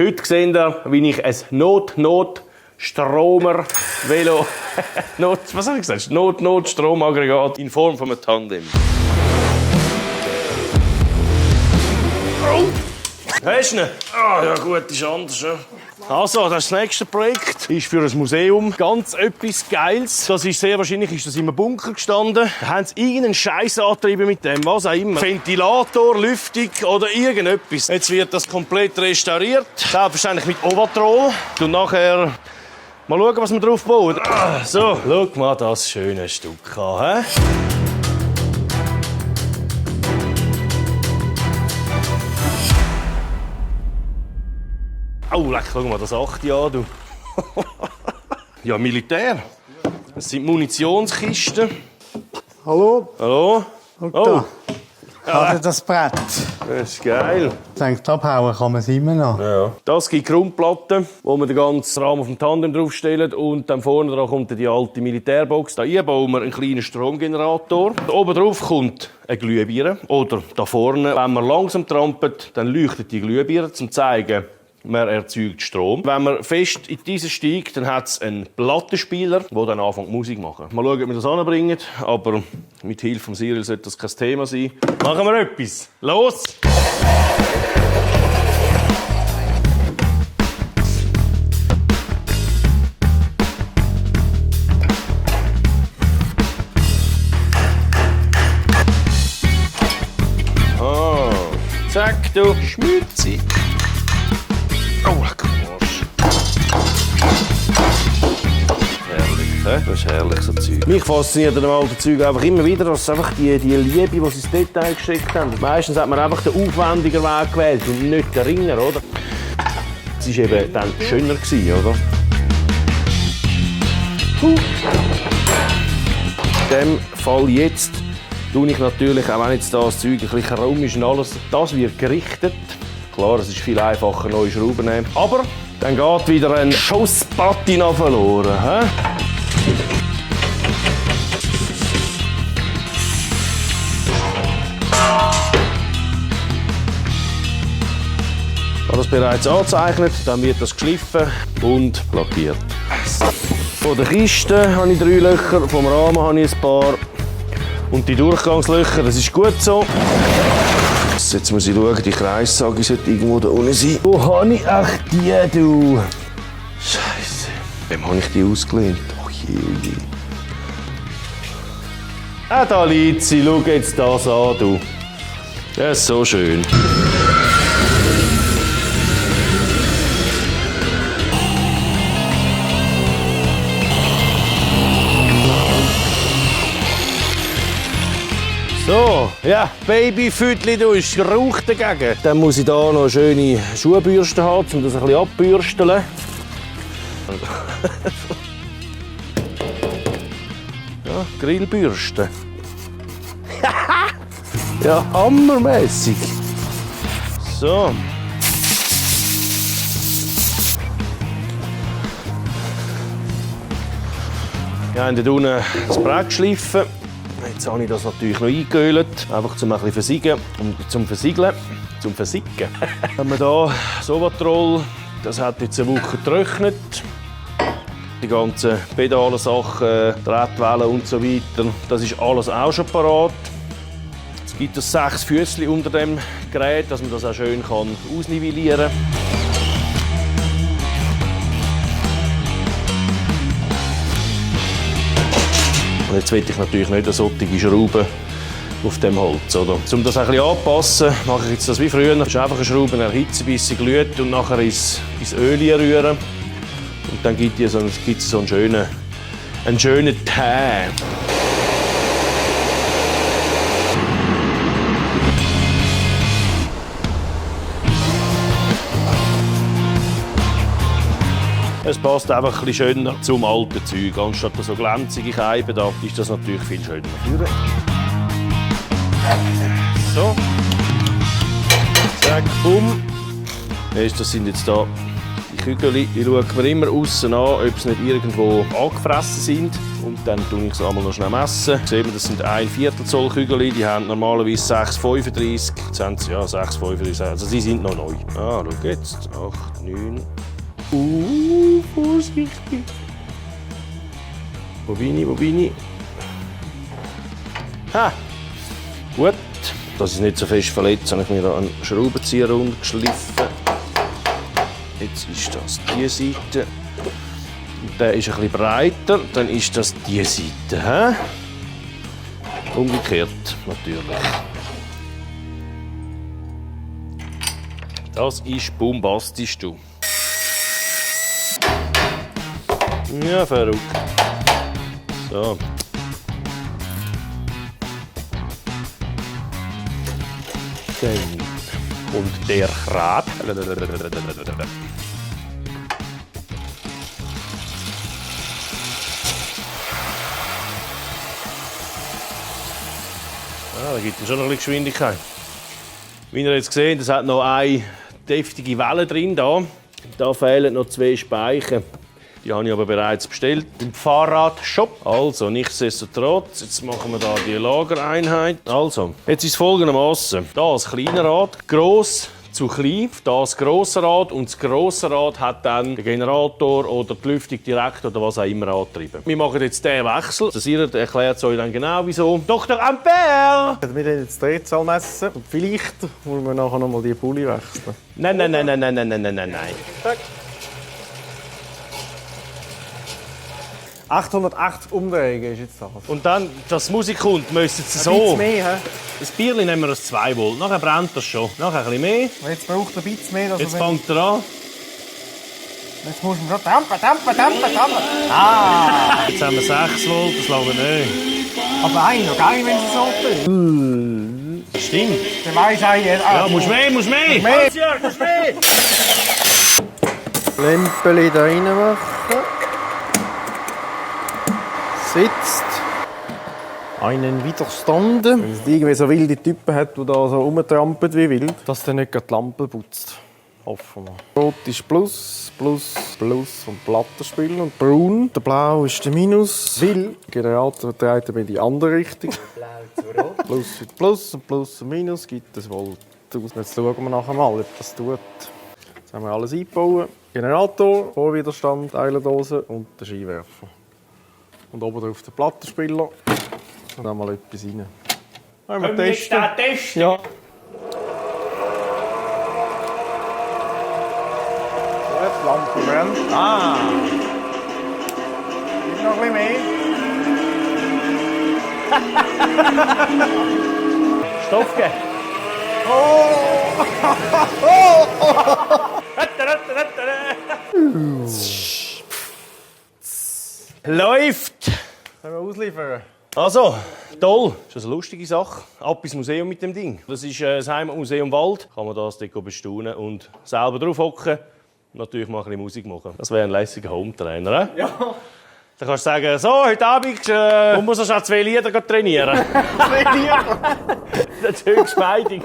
Heute seht ihr, wie ich ein Not-Stromer-Velo... was habe ich gesagt? Not-Stromaggregat in Form von einem Tandem. Hast du ihn? Ah, ja gut, ist anders. Ja. Also, das nächste Projekt ist für ein Museum ganz etwas Geiles. Das ist sehr wahrscheinlich ist das in einem Bunker gestanden. Da haben sie irgendeinen Scheiß angetrieben mit dem, was auch immer. Ventilator, Lüftung oder irgendetwas. Jetzt wird das komplett restauriert. Selbstverständlich mit Ovatrol. Und nachher mal schauen, was wir drauf bauen. So, schau mal das schöne Stück an. He? Oh, leck, schau mal das 8 an, du. Ja, Militär. Das sind Munitionskisten. Hallo? Hallo? Und Oh. da. Ja. Das Brett. Das ist geil. Denkt, abhauen kann man es immer noch. Ja. Das gibt Grundplatten, wo man den ganzen Rahmen auf dem Tandem draufstellt. Und dann vorne dran kommt die alte Militärbox. Da bauen wir einen kleinen Stromgenerator. Da oben drauf kommt eine Glühbirne. Oder da vorne, wenn man langsam trampelt, dann leuchtet die Glühbirne, um zu zeigen, man erzeugt Strom. Wenn man fest in diese steigt, dann hat es einen Plattenspieler, der dann anfängt Musik zu machen. Mal schauen, ob wir das anbringen. Aber mit Hilfe von Cyril sollte das kein Thema sein. Machen wir etwas. Los! Oh, zack, du Schmutzi. Oh, lecker Arsch. Herrlich, he? Das ist herrlich, so Zeug. Mich fasziniert an dem alten Zeug einfach immer wieder, dass einfach die Liebe, die sie ins Detail gesteckt haben. Meistens hat man einfach den aufwendigen Weg gewählt und nicht den Ringer, oder? Es war eben dann schöner, oder? In dem Fall jetzt tue ich natürlich, auch wenn jetzt das Zeug ein bisschen rum ist und alles, das wird gerichtet. Klar, es ist viel einfacher, neue Schrauben nehmen. Aber dann geht wieder ein Schuss Patina verloren. He? Ich habe das bereits angezeichnet, dann wird das geschliffen und lackiert. Von der Kiste habe ich 3 Löcher, vom Rahmen habe ich ein paar. Und die Durchgangslöcher, das ist gut so. Jetzt muss ich schauen, die Kreissage sollte irgendwo da unten sein. Wo habe ich echt die, du? Scheiße. Wem habe ich die ausgelehnt? Oh je, oh je. Da liegt sie. Schau jetzt das an, du. Das ist so schön. So, ja, Babyfütli, du, ist Rauch dagegen. Dann muss ich hier noch eine schöne Schuhbürste haben, um das ein bisschen abbürsteln. Ja, Grillbürste. Ja, hammermässig. So. Wir haben hier unten das Brett geschliffen. Jetzt habe ich das natürlich noch eingeölt, einfach zum ein bisschen versiegen und zum Versiegeln, zum Versicken. Wenn man hier Sovatrol, das hat jetzt eine Woche getrocknet. Die ganzen Pedalensachen, Tretwellen und so weiter, das ist alles auch schon parat. Es gibt 6 Füßchen unter dem Gerät, dass man das auch schön ausnivellieren kann. Und jetzt will ich natürlich nicht eine solche Schraube auf dem Holz. Oder? Um das ein bisschen anzupassen, mache ich jetzt das wie früher. Das ist einfach eine Schraube erhitzen, bis sie glüht und nachher ins Öl rühren. Und dann gibt es so einen schönen Teint. Es passt einfach ein bisschen schöner zum alten Zeug. Anstatt so glänzige Scheiben, da ist das natürlich viel schöner. So. Zack, bumm. Das sind jetzt da die Kügel, die schaut mir immer aussen an, ob sie nicht irgendwo angefressen sind. Und dann tue ich sie einmal noch schnell messen. Sehen wir, das sind 1/4 Zoll Kügel, die haben normalerweise 6,35. Jetzt haben sie 6,35, also sie sind noch neu. Schau jetzt, 8, 9. Vorsichtig. Wo bin ich? Ha! Gut. Dass ich es nicht so fest verletze, habe ich mir da einen Schraubenzieher runtergeschliffen. Jetzt ist das diese Seite. Und der ist ein bisschen breiter, dann ist das diese Seite. He? Umgekehrt, natürlich. Das ist bombastisch, du. Ja, verrückt. So. Und der Krat. Da gibt es schon noch ein bisschen Geschwindigkeit. Wie ihr jetzt seht, es hat noch eine deftige Welle drin. Da fehlen noch 2 Speichen. Die habe ich aber bereits bestellt im Fahrradshop. Also, nichtsdestotrotz, jetzt machen wir hier die Lagereinheit. Also, jetzt ist es folgendermaßen: Hier das kleine Rad, gross zu klein, das grosse Rad, und das grosse Rad hat dann den Generator oder die Lüftung direkt oder was auch immer angetrieben. Wir machen jetzt den Wechsel. Der Sirat erklärt es euch dann genau wieso. Dr. Ampere! Wir werden jetzt die Drehzahl messen und vielleicht wollen wir nachher noch mal die Pulli wechseln. Nein. 880 Umdrehungen ist jetzt das. Und dann, dass die Musik kommt, müssen sie Ein so. bisschen mehr, hä? Das Bierchen nehmen wir als 2 Volt. Nachher brennt das schon. Nachher ein bisschen mehr. Und jetzt braucht er ein bisschen mehr. Also Jetzt fängt er an. Jetzt muss man schon dampen. Jetzt haben wir 6 Volt, das lange nicht. Aber ein noch geil, wenn sie so tun. Stimmt. Der weiss eigentlich. Ja, muss mehr. Muss mehr. Hans-Jörg, muss mehr. Lämpeli da rein machen. Sitzt. Einen widerstanden. Wenn es irgendwie so wilde Typen hat, die da so rumtrampeln wie wild, dass der nicht die Lampe putzt. Hoffen wir. Rot ist Plus und Plattenspiel. Und braun. Der Blau ist der Minus. Weil der Generator dreht in die andere Richtung. Blau zu Rot. Plus wird Plus und Plus und Minus gibt es Volt. Jetzt schauen wir nachher mal, ob das tut. Jetzt haben wir alles eingebaut. Generator, Vorwiderstand, Teilendose und der Skiwerfer. Und oben drauf der Plattenspieler. Und dann mal etwas rein. Können wir jetzt den testen? Ja. Die Lampe brennt. Gibt noch ein bisschen mehr. Stoff geben. Läuft! Können wir ausliefern? Also, toll. Das ist eine lustige Sache. Ab ins Museum mit dem Ding. Das ist das Heimatmuseum Wald. Kann man das dort bestaunen und selber drauf hocken. Natürlich mal ein bisschen Musik machen. Das wäre ein lässiger Hometrainer, eh? Ja. Dann kannst du sagen, so, heute Abend muss er schon 2 Lieder trainieren. 2 Lieder? Das ist höchst speidig.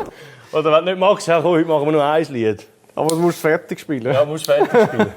Oder wenn du nicht magst, ja, komm, heute machen wir nur 1 Lied. Aber du musst fertig spielen. Ja, du musst fertig spielen.